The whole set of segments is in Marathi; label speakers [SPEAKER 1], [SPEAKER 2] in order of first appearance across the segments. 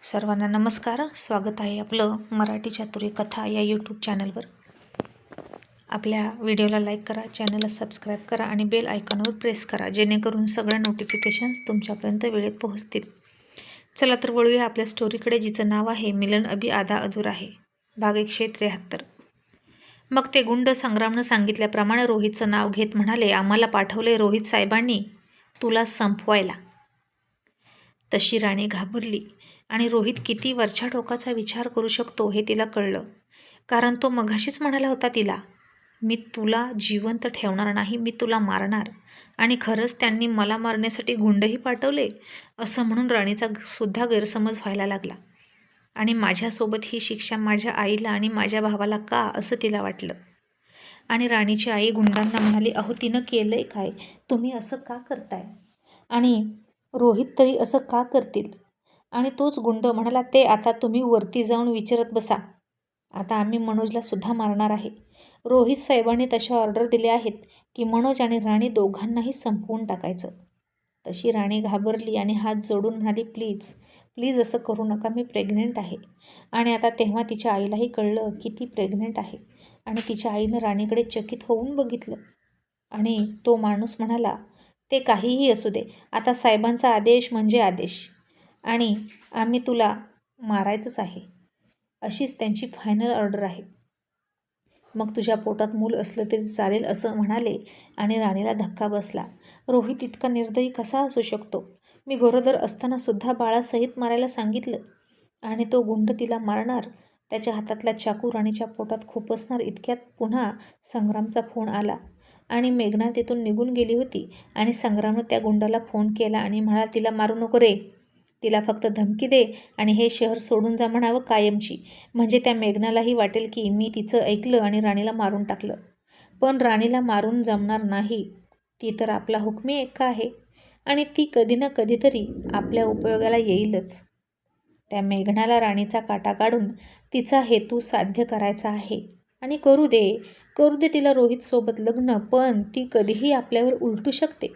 [SPEAKER 1] सर्वांना नमस्कार. स्वागत आहे आपलं मराठी चातुर्य कथा या यूट्यूब चॅनलवर. आपल्या व्हिडिओला लाईक करा, चॅनलला सबस्क्राईब करा आणि बेल आयकॉनवर प्रेस करा, जेणेकरून सगळ्या नोटिफिकेशन्स तुमच्यापर्यंत वेळेत पोहोचतील. चला तर वळूया आपल्या स्टोरीकडे, जिचं नाव आहे मिलन अभी आधा अधूरा आहे, भाग 173. मग ते गुंड संग्रामनं सांगितल्याप्रमाणे रोहितचं नाव घेत म्हणाले, आम्हाला पाठवले रोहित साहेबांनी तुला संपवायला. तशी राणी घाबरली आणि रोहित किती वरच्या टोकाचा विचार करू शकतो हे तिला कळलं. कारण तो मघाशीच म्हणाला होता तिला, मी तुला जिवंत ठेवणार नाही, मी तुला मारणार. आणि खरंच त्यांनी मला मारण्यासाठी गुंडही पाठवले असं म्हणून राणीचा सुद्धा गैरसमज व्हायला लागला. आणि माझ्यासोबत ही शिक्षा माझ्या आईला आणि माझ्या भावाला का, असं तिला वाटलं. आणि राणीची आई गुंडांना म्हणाली, अहो तिनं केलंय काय, तुम्ही असं का करताय? आणि रोहित तरी असं का करतील? आणि तोच गुंड म्हणाला, ते आता तुम्ही वरती जाऊन विचारत बसा, आता आम्ही मनोजला सुद्धा मारणार आहे. रोहित साहेबांनी तशा ऑर्डर दिल्या आहेत की मनोज आणि राणी दोघांनाही संपवून टाकायचं. तशी राणी घाबरली आणि हात जोडून म्हणाली, प्लीज प्लीज असं करू नका, मी प्रेग्नेंट आहे. आणि आता तेव्हा तिच्या आईलाही कळलं की ती प्रेग्नेंट आहे. आणि तिच्या आईनं राणीकडे चकित होऊन बघितलं. आणि तो माणूस म्हणाला, ते काहीही असू दे, आता साहेबांचा आदेश म्हणजे आदेश आणि आम्ही तुला मारायचंच आहे, अशीच त्यांची फायनल ऑर्डर आहे. मग तुझ्या पोटात मूल असलं तरी चालेल असं म्हणाले. आणि राणीला धक्का बसला. रोहित इतका निर्दयी कसा असू शकतो? मी गरोदर असताना सुद्धा बाळासहित मारायला सांगितलं आणि तो गुंड तिला मारणार. त्याच्या हातातला चाकू राणीच्या पोटात खुपसणार. इतक्यात पुन्हा संग्रामचा फोन आला आणि मेघना तिथून निघून गेली होती. आणि संग्रामनं त्या गुंडाला फोन केला आणि म्हणाला, तिला मारू नको रे, तिला फक्त धमकी दे आणि हे शहर सोडून जा म्हणावं कायमची. म्हणजे त्या मेघनालाही वाटेल की मी तिचं ऐकलं आणि राणीला मारून टाकलं. पण राणीला मारून जमणार नाही, ती तर आपला हुकमी एक्का आहे आणि ती कधी ना कधीतरी आपल्या उपयोगाला येईलच. त्या मेघनाला राणीचा काटा काढून तिचा हेतू साध्य करायचा आहे. आणि करू दे तिला रोहितसोबत लग्न, पण ती कधीही आपल्यावर उलटू शकते.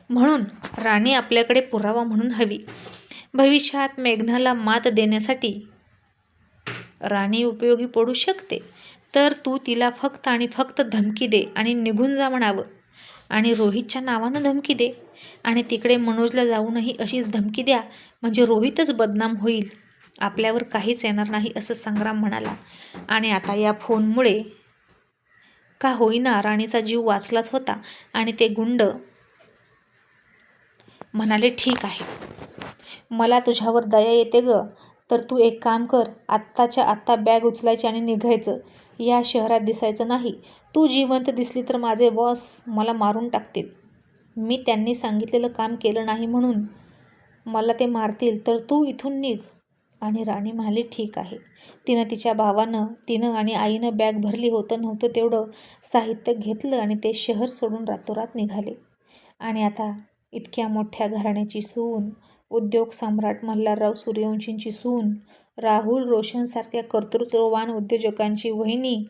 [SPEAKER 1] म्हणून राणी आपल्याकडे पुरावा म्हणून हवी. भविष्यात मेघनाला मात देण्यासाठी राणी उपयोगी पडू शकते. तर तू तिला फक्त आणि फक्त धमकी दे आणि निघून जा म्हणावं. आणि रोहितच्या नावानं धमकी दे आणि तिकडे मनोजला जाऊनही अशीच धमकी द्या, म्हणजे रोहितच बदनाम होईल, आपल्यावर काहीच येणार नाही, असं संग्राम म्हणाला. आणि आता या फोनमुळे का होईना राणीचा जीव वाचलाच होता. आणि ते गुंड म्हणाले, ठीक आहे, मला तुझ्यावर दया येते ग, तर तू एक काम कर, आत्ताच्या आत्ता बॅग उचलायची आणि निघायचं, या शहरात दिसायचं नाही. तू जिवंत दिसली तर माझे बॉस मला मारून टाकतील. मी त्यांनी सांगितलेलं काम केलं नाही म्हणून मला ते मारतील, तर तू इथून निघ. आणि राणी म्हणाली, ठीक आहे. तिनं आणि आईनं बॅग भरली, होतं नव्हतं तेवढं साहित्य घेतलं आणि ते शहर सोडून रातोरात निघाले. आणि आता इतक्या मोठ्या घराण्याची सून, उद्योग सम्राट मल्हारराव सूर्यवंशींची सून, राहुल रोशनसारख्या कर्तृत्ववान उद्योजकांची वहिनी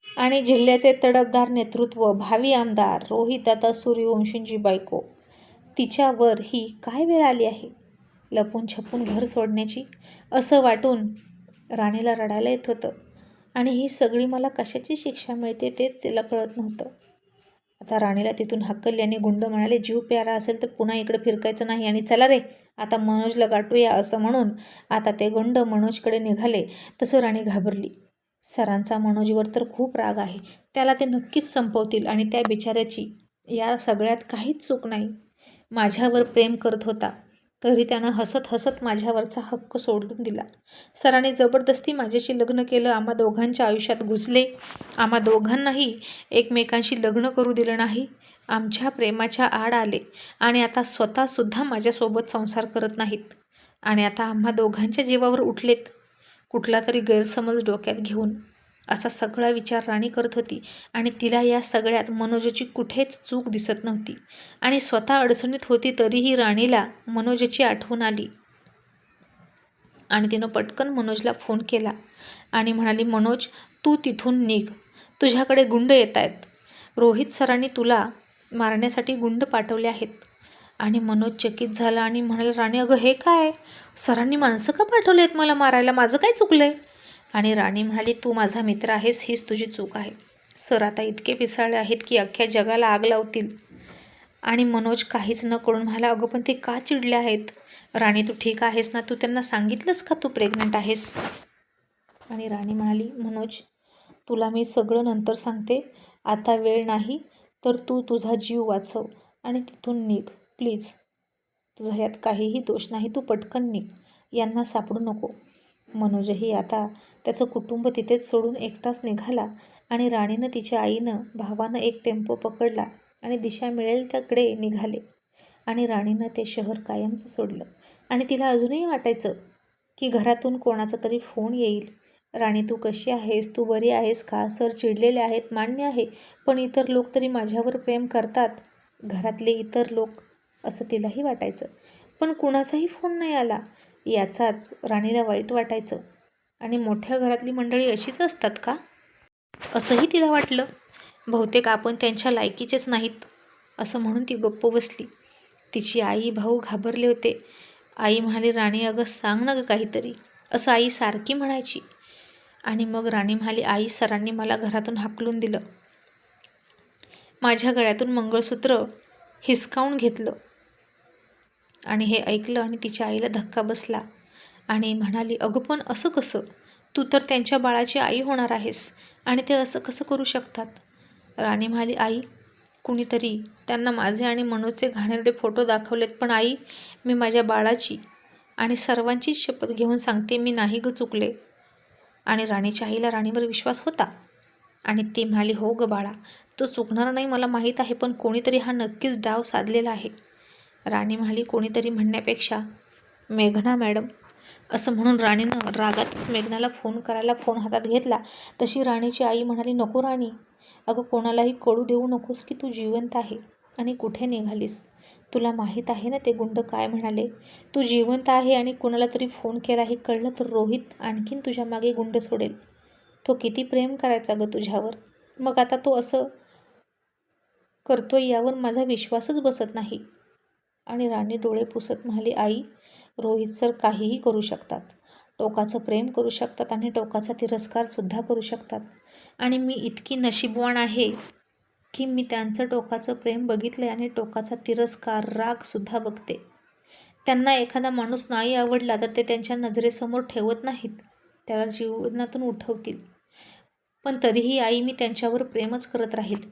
[SPEAKER 1] आणि जिल्ह्याचे तडफदार नेतृत्व, भावी आमदार रोहितदादा सूर्यवंशींची बायको, तिच्यावर ही काय वेळ आली आहे लपून छपून घर सोडण्याची? असं वाटून राणीला रडायला येत होतं. आणि ही सगळी मला कशाची शिक्षा मिळते तेच तिला कळत नव्हतं. आता राणीला तिथून हाकलले आणि गुंड म्हणाले, जीव प्यारा असेल तर पुन्हा इकडे फिरकायचं नाही आणि चला रे आता मनोजला गाठूया. असं म्हणून आता ते गुंड मनोजकडे निघाले. तसं राणी घाबरली. सरांचा मनोजवर तर खूप राग आहे, त्याला ते नक्कीच संपवतील आणि त्या बिचाऱ्याची या सगळ्यात काहीच चूक नाही. माझ्यावर प्रेम करत होता तरी त्यानं हसत हसत माझ्यावरचा हक्क सोडून दिला. सरांनी जबरदस्ती माझ्याशी लग्न केलं, आम्हा दोघांच्या आयुष्यात घुसले, आम्हा दोघांनाही एकमेकांशी लग्न करू दिलं नाही, आमच्या प्रेमाच्या आड आले आणि आता स्वतःसुद्धा माझ्यासोबत संसार करत नाहीत. आणि आता आम्हा दोघांच्या जीवावर उठलेत, कुठला तरी गैरसमज डोक्यात घेऊन. असा सगळा विचार राणी करत होती. आणि तिला या सगळ्यात मनोजची कुठेच चूक दिसत नव्हती. आणि स्वतः अडचणीत होती तरीही राणीला मनोजची आठवण आली. आणि तिनं पटकन मनोजला फोन केला आणि म्हणाली, मनोज तू तिथून निघ, तुझ्याकडे गुंड येत आहेत, रोहित सरांनी तुला मारण्यासाठी गुंड पाठवले आहेत. आणि मनोज चकित झाला आणि म्हणाला, राणी अगं हे काय, सरांनी माणसं का पाठवलेत मला मारायला? माझं काय चुकलंय? आणि राणी म्हणाली, तू माझा मित्र आहेस, हीच तुझी चूक आहे. सर आता इतके पिसाळले आहेत की अख्ख्या जगाला आग लावतील. आणि मनोज काहीच न कळून म्हणाला, अगं पण ते का चिडले आहेत? राणी तू ठीक आहेस ना? तू त्यांना सांगितलंस का तू प्रेग्नंट आहेस? आणि राणी म्हणाली, मनोज तुला मी सगळं नंतर सांगते, आता वेळ नाही. तर तू तुझा जीव वाचव आणि तिथून निघ प्लीज. तुझा यात काहीही दोष नाही, तू पटकन निघ, यांना सापडू नको. मनोजही आता त्याचं कुटुंब तिथेच सोडून एकटाच निघाला आणि राणीनं तिच्या आईनं भावानं एक टेम्पो पकडला आणि दिशा मिळेल त्याकडे निघाले. आणि राणीनं ते शहर कायमचं सोडलं. आणि तिला अजूनही वाटायचं की घरातून कोणाचा तरी फोन येईल. राणी तू कशी आहेस? तू बरी आहेस का? सर चिडलेले आहेत मान्य आहे, पण इतर लोक तरी माझ्यावर प्रेम करतात, घरातले इतर लोक, असं तिलाही वाटायचं. पण कुणाचाही फोन नाही आला. याचाच राणीला वाईट वाटायचं. आणि मोठ्या घरातली मंडळी अशीच असतात का, असंही तिला वाटलं. बहुतेक आपण त्यांच्या लायकीचेच नाहीत, असं म्हणून ती गप्प बसली. तिची आई भाऊ घाबरले होते. आई म्हणाली, राणी अगं सांग ना गं काहीतरी, असं आई सारखी म्हणायची. आणि मग राणी म्हणाली, आई सरांनी मला घरातून हाकलून दिलं, माझ्या गळ्यातून मंगळसूत्र हिसकावून घेतलं. आणि हे ऐकलं आणि तिच्या आईला धक्का बसला. आणि म्हणाली, अगं पण असं कसं? तू तर त्यांच्या बाळाची आई होणार आहेस आणि ते असं कसं करू शकतात? राणी म्हणाली, आई कुणीतरी त्यांना माझे आणि मनोजचे घाणेरडे फोटो दाखवलेत, पण आई मी माझ्या बाळाची आणि सर्वांचीच शपथ घेऊन सांगते, मी नाही ग चुकले. आणि राणीच्या आईला राणीवर विश्वास होता आणि ती म्हणाली, हो ग बाळा, तो चुकणार नाही मला माहीत आहे, पण कोणीतरी हा नक्कीच डाव साधलेला आहे. राणी म्हणाली, कोणीतरी म्हणण्यापेक्षा मेघना मॅडम, असं म्हणून राणीनं रागातच मेघनाला फोन करायला फोन हातात घेतला. तशी राणीची आई म्हणाली, नको राणी, अगं कोणालाही कळू देऊ नकोस की तू जिवंत आहे आणि कुठे निघालीस. तुला माहीत आहे ना ते गुंड काय म्हणाले? तू जिवंत आहे आणि कुणाला तरी फोन केला हे कळलं तर रोहित आणखीन तुझ्या मागे गुंड सोडेल. तो किती प्रेम करायचा गं तुझ्यावर, मग आता तो असं करतोय यावर माझा विश्वासच बसत नाही. आणि राणी डोळे पुसत म्हणाली, आई रोहित सर काहीही करू शकतात, टोकाचं प्रेम करू शकतात आणि टोकाचा तिरस्कारसुद्धा करू शकतात. आणि मी इतकी नशीबवान आहे की मी त्यांचं टोकाचं प्रेम बघितलं आणि टोकाचा तिरस्कार रागसुद्धा बघते. त्यांना एखादा माणूस नाही आवडला तर ते त्यांच्या नजरेसमोर ठेवत नाहीत, त्याला जीवनातून उठवतील. पण तरीही आई मी त्यांच्यावर प्रेमच करत राहील.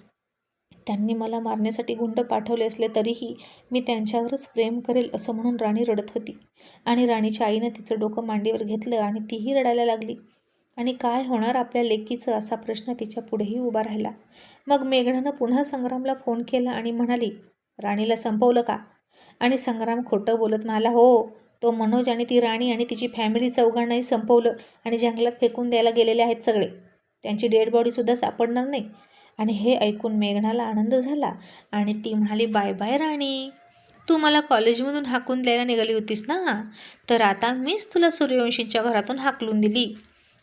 [SPEAKER 1] त्यांनी मला मारण्यासाठी गुंड पाठवले असले तरीही मी त्यांच्यावरच प्रेम करेल, असं म्हणून राणी रडत होती. आणि राणीच्या आईनं तिचं डोकं मांडीवर घेतलं आणि तीही रडायला लागली. आणि काय होणार आपल्या लेकीचं, असा प्रश्न तिच्या पुढेही उभा राहिला. मग मेघनानं पुन्हा संग्रामला फोन केला आणि म्हणाली, राणीला संपवलं का? आणि संग्राम खोटं बोलत म्हणाला, हो, तो मनोज आणि ती राणी आणि तिची फॅमिली चौघांनाही संपवलं आणि जंगलात फेकून द्यायला गेलेले आहेत सगळे. त्यांची डेड बॉडीसुद्धा सापडणार नाही. आणि हे ऐकून मेघनाला आनंद झाला आणि ती म्हणाली, बाय बाय राणी, तू मला कॉलेजमधून हाकून द्यायला निघाली होतीस ना, तर आता मीच तुला सूर्यवंशींच्या घरातून हाकलून दिली.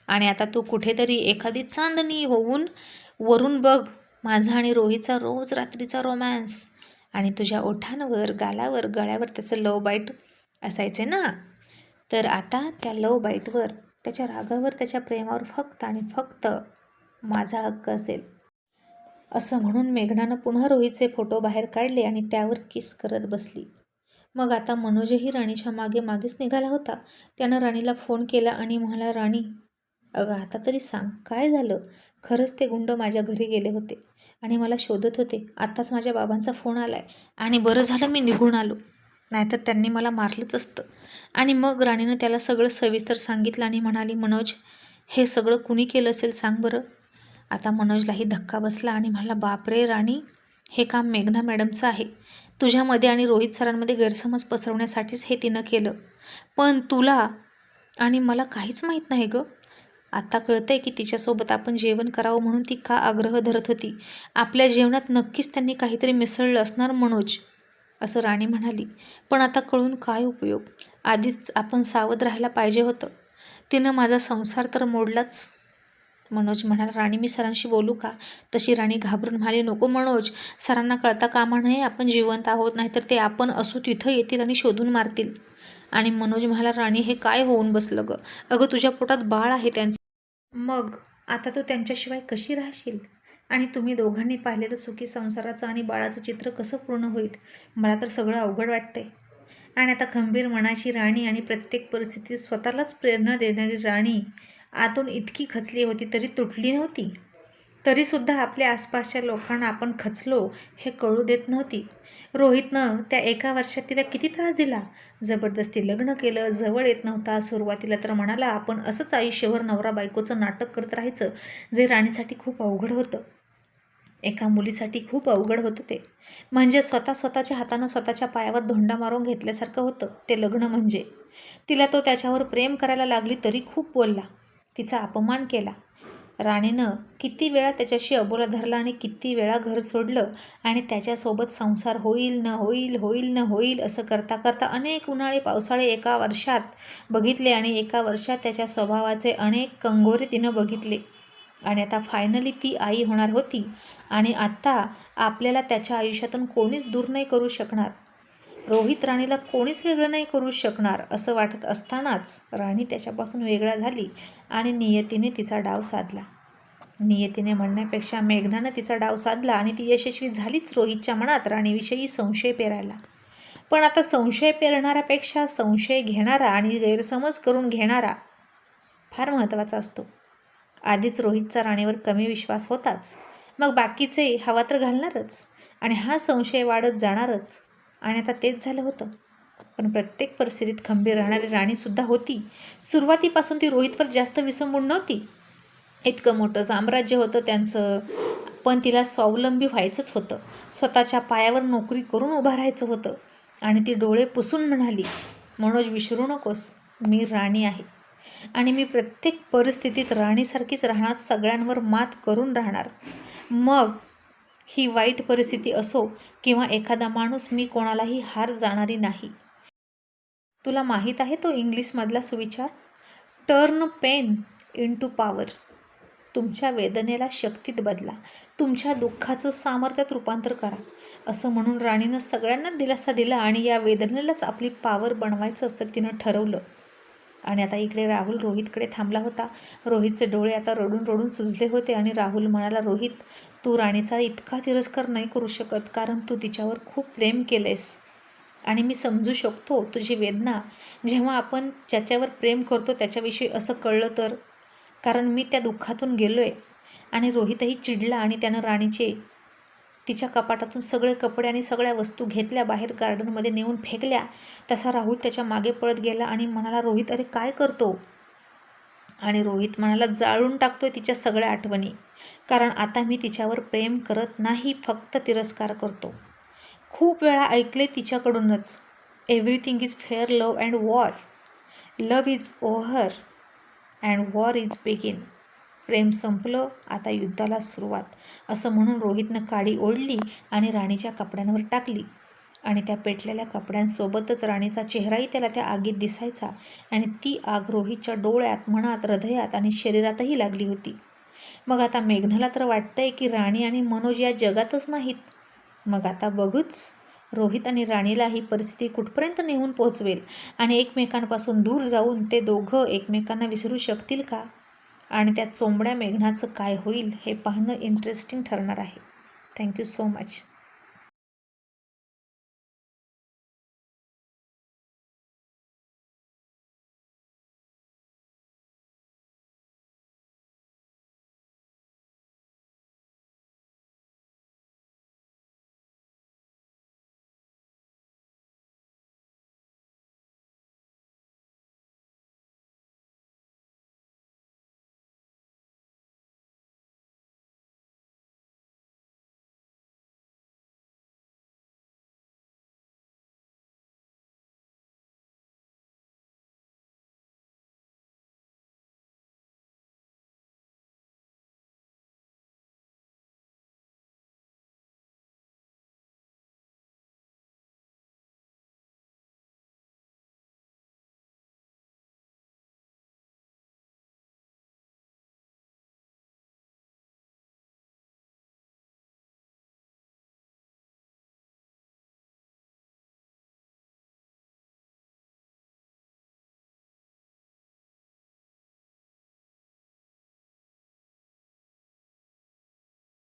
[SPEAKER 1] आणि आता तू कुठेतरी एखादी चांदणी होऊन वरून बघ माझा आणि रोहीचा रोज रात्रीचा रोमॅन्स. आणि तुझ्या ओठांवर, गालावर, गळ्यावर त्याचं लव बाईट असायचे ना, तर आता त्या लव बाईटवर, त्याच्या रागावर, त्याच्या प्रेमावर फक्त आणि फक्त माझा हक्क असेल. असं म्हणून मेघनानं पुन्हा रोहितचे फोटो बाहेर काढले आणि त्यावर किस करत बसली. मग आता मनोजही राणीच्या मागे मागेच निघाला होता. त्यानं राणीला फोन केला आणि म्हणाला, राणी अगं आता तरी सांग काय झालं? खरंच ते गुंड माझ्या घरी गेले होते आणि मला शोधत होते. आत्ताच माझ्या बाबांचा फोन आलाय आणि बरं झालं मी निघून आलो, नाहीतर त्यांनी मला मारलंच असतं. आणि मग राणीनं त्याला सगळं सविस्तर सांगितलं आणि म्हणाली, मनोज हे सगळं कुणी केलं असेल सांग बरं. आता मनोजलाही धक्का बसला आणि म्हणाला, बापरे राणी, हे काम मेघना मॅडमचं आहे. तुझ्यामध्ये आणि रोहित सरांमध्ये गैरसमज पसरवण्यासाठीच हे तिनं केलं. पण तुला आणि मला काहीच माहीत नाही गं. आता कळतंय की तिच्यासोबत आपण जेवण करावं म्हणून ती का आग्रह धरत होती. आपल्या जेवणात नक्कीच त्यांनी काहीतरी मिसळलं असणार मनोज, असं राणी म्हणाली. पण आता कळून काय उपयोग, आधीच आपण सावध राहायला पाहिजे होतं. तिनं माझा संसार तर मोडलाच. मनोज म्हणाला, राणी मी सरांशी बोलू का? तशी राणी घाबरून म्हणाली, नको मनोज, सरांना कळता कामा नये आपण जिवंत आहोत, नाहीतर ते आपण असू तिथं येतील आणि शोधून मारतील. आणि मनोज म्हणाला, राणी हे काय होऊन बसलं ग? अगं तुझ्या पोटात बाळ आहे त्यांचं. मग आता तू त्यांच्याशिवाय कशी राहशील? आणि तुम्ही दोघांनी पाहिलेलं सुखी संसाराचं आणि बाळाचं चित्र कसं पूर्ण होईल? मला तर सगळं अवघड वाटतंय. आणि आता खंबीर मनाची राणी आणि प्रत्येक परिस्थितीत स्वतःलाच प्रेरणा देणारी राणी आतून इतकी खचली होती तरी तुटली नव्हती. तरीसुद्धा आपल्या आसपासच्या लोकांना आपण खचलो हे कळू देत नव्हती. रोहितनं त्या एका वर्षात तिला किती त्रास दिला. जबरदस्ती लग्न केलं, जवळ येत नव्हता. सुरुवातीला तर म्हणाला, आपण असंच आयुष्यभर नवरा बायकोचं नाटक करत राहायचं, जे राणीसाठी खूप अवघड होतं. एका मुलीसाठी खूप अवघड होतं ते. म्हणजे स्वतःच्या हातानं स्वतःच्या पायावर धोंडा मारून घेतल्यासारखं होतं ते लग्न म्हणजे. तिला तो त्याच्यावर प्रेम करायला लागली तरी खूप बोलला, तिचा अपमान केला. राणीनं किती वेळा त्याच्याशी अबोला धरला आणि किती वेळा घर सोडलं आणि त्याच्यासोबत संसार होईल न होईल, होईल न होईल असं करता करता अनेक उन्हाळे पावसाळे एका वर्षात बघितले आणि एका वर्षात त्याच्या स्वभावाचे अनेक कंगोरे तिनं बघितले. आणि आता फायनली ती आई होणार होती आणि आत्ता आपल्याला त्याच्या आयुष्यातून कोणीच दूर नाही करू शकणार. रोहित राणीला कोणीच वेगळं नाही करू शकणार असं वाटत असतानाच राणी त्याच्यापासून वेगळा झाली आणि नियतीने तिचा डाव साधला. नियतीने म्हणण्यापेक्षा मेघनानं तिचा डाव साधला आणि ती यशस्वी झालीच रोहितच्या मनात राणीविषयी संशय पेरायला. पण आता संशय पेरणाऱ्यापेक्षा संशय घेणारा आणि गैरसमज करून घेणारा फार महत्त्वाचा असतो. आधीच रोहितचा राणीवर कमी विश्वास होताच, मग बाकीचे हवा तर घालणारच आणि हा संशय वाढत जाणारच. आणि आता तेच झालं होतं. पण प्रत्येक परिस्थितीत खंबीर राहणारी राणीसुद्धा होती. सुरुवातीपासून ती रोहितवर जास्त विसंबून नव्हती. इतकं मोठं साम्राज्य होतं त्यांचं, पण तिला स्वावलंबी व्हायचंच होतं. स्वतःच्या पायावर नोकरी करून उभं राहायचं होतं. आणि ती डोळे पुसून म्हणाली, मनोज विसरू नकोस, मी राणी आहे आणि मी प्रत्येक परिस्थितीत राणीसारखीच राहणार, सगळ्यांवर मात करून राहणार. मग ही वाईट परिस्थिती असो किंवा एखादा माणूस, मी कोणालाही हार जाणारी नाही. तुला माहीत आहे तो इंग्लिशमधला सुविचार, टर्न पेन इनटू पॉवर. तुमच्या वेदनेला शक्तीत बदला, तुमच्या दुःखाचं सामर्थ्यात रूपांतर करा, असं म्हणून राणीनं सगळ्यांना दिलासा दिला आणि या वेदनेलाच आपली पॉवर बनवायचं असं तिनं ठरवलं. आणि आता इकडे राहुल रोहितकडे थांबला होता. रोहितचे डोळे आता रडून रडून सुजले होते आणि राहुल म्हणाला, रोहित, तू राणीचा इतका तिरस्कार नाही करू शकत, कारण तू तिच्यावर खूप प्रेम केलेस आणि मी समजू शकतो तुझी वेदना. जेव्हा आपण ज्याच्यावर प्रेम करतो त्याच्याविषयी असं कळलं तर, कारण मी त्या दुःखातून गेलो आहे. आणि रोहितही चिडला आणि त्यानं राणीचे तिच्या कपाटातून सगळे कपडे आणि सगळ्या वस्तू घेतल्या, बाहेर गार्डनमध्ये नेऊन फेकल्या. तसा राहुल त्याच्या मागे पळत गेला आणि म्हणाला, रोहित अरे काय करतो? आणि रोहित म्हणाला, जाळून टाकतोय तिच्या सगळ्या आठवणी, कारण आता मी तिच्यावर प्रेम करत नाही, फक्त तिरस्कार करतो. खूप वेळा ऐकले तिच्याकडूनच, everything is fair, love and war. Love is over and war is begin. प्रेम संपलं, आता युद्धाला सुरुवात, असं म्हणून रोहितनं काडी ओढली आणि राणीच्या कपड्यांवर टाकली. आणि त्या पेटलेल्या कपड्यांसोबतच राणीचा चेहराही त्याला त्या आगीत दिसायचा आणि ती आग रोहितच्या डोळ्यात, मनात, हृदयात आणि शरीरातही लागली होती. मग आता मेघनाला तर वाटतंय की राणी आणि मनोज या जगातच नाहीत. मग आता बघूच रोहित आणि राणीला ही परिस्थिती कुठपर्यंत नेऊन पोहोचवेल आणि एकमेकांपासून दूर जाऊन ते दोघं एकमेकांना विसरू शकतील का? आणि त्या चोंबड्या मेघनाचं काय होईल हे पाहणं इंटरेस्टिंग ठरणार आहे. Thank you so much.